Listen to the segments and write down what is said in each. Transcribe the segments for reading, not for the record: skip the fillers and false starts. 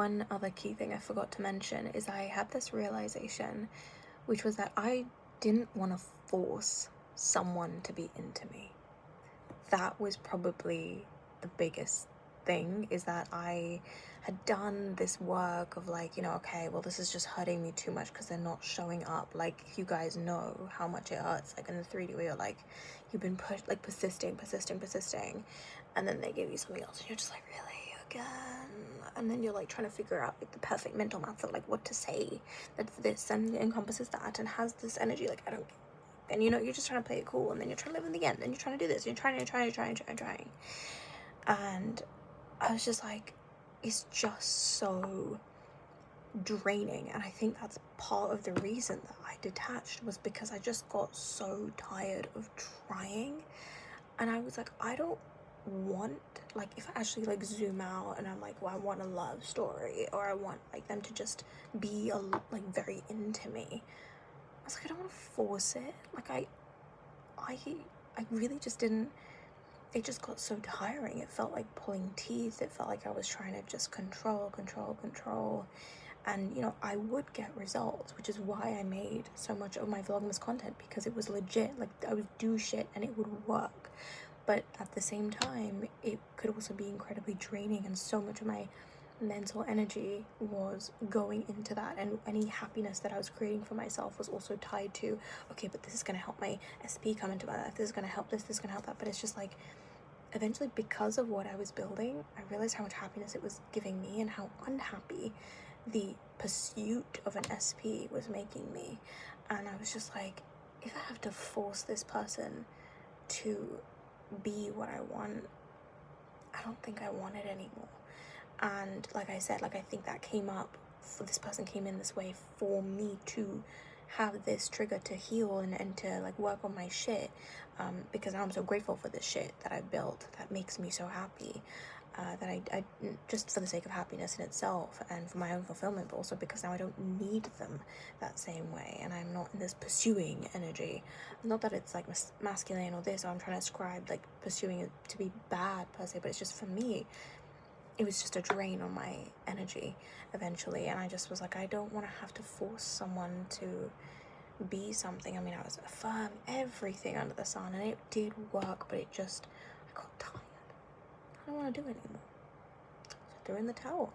one other key thing I forgot to mention is I had this realization, which was that I didn't want to force someone to be into me. That was probably the biggest thing, is that I had done this work of like, you know, okay, well, this is just hurting me too much because they're not showing up. Like, you guys know how much it hurts, like in the 3D where you're like, you've been pushed, like persisting, and then they give you something else and you're just like, really, again? And then you're like trying to figure out like the perfect mental math of like what to say that's this and encompasses that and has this energy. Like, I don't, and you know, you're just trying to play it cool, and then you're trying to live in the end, and you're trying to do this, and you're trying. And I was just like, it's just so draining. And I think that's part of the reason that I detached, was because I just got so tired of trying. And I was like, I don't want, like, if I actually like zoom out and I'm like, well, I want a love story, or I want like them to just be like very into me, I was like, I don't want to force it. Like, I really just didn't. It just got so tiring. It felt like pulling teeth. It felt like I was trying to just control. And you know, I would get results, which is why I made so much of my Vlogmas content, because it was legit. Like, I would do shit and it would work. But at the same time, it could also be incredibly draining, and so much of my mental energy was going into that, and any happiness that I was creating for myself was also tied to, okay, but this is going to help my SP come into my life, this is going to help this is going to help that. But it's just like, eventually, because of what I was building, I realized how much happiness it was giving me and how unhappy the pursuit of an SP was making me. And I was just like, if I have to force this person to be what I want, I don't think I want it anymore. And like I said, like, I think that came up, for this person came in this way for me to have this trigger to heal and to like work on my shit, because I'm so grateful for this shit that I built that makes me so happy, that I just for the sake of happiness in itself and for my own fulfillment, but also because now I don't need them that same way, and I'm not in this pursuing energy. Not that it's like masculine or this, or I'm trying to ascribe like pursuing it to be bad per se, but it's just, for me, it was just a drain on my energy eventually. And I just was like, I don't want to have to force someone to be something. I mean, I was affirming everything under the sun and it did work, but it just, I got tired. I don't want to do it anymore. So I threw in the towel.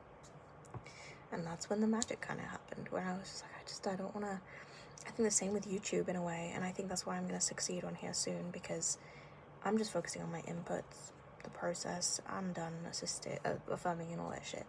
And that's when the magic kind of happened, where I was just like, I don't want to. I think the same with YouTube in a way, and I think that's why I'm going to succeed on here soon, because I'm just focusing on my inputs, the process. I'm done affirming and all that shit.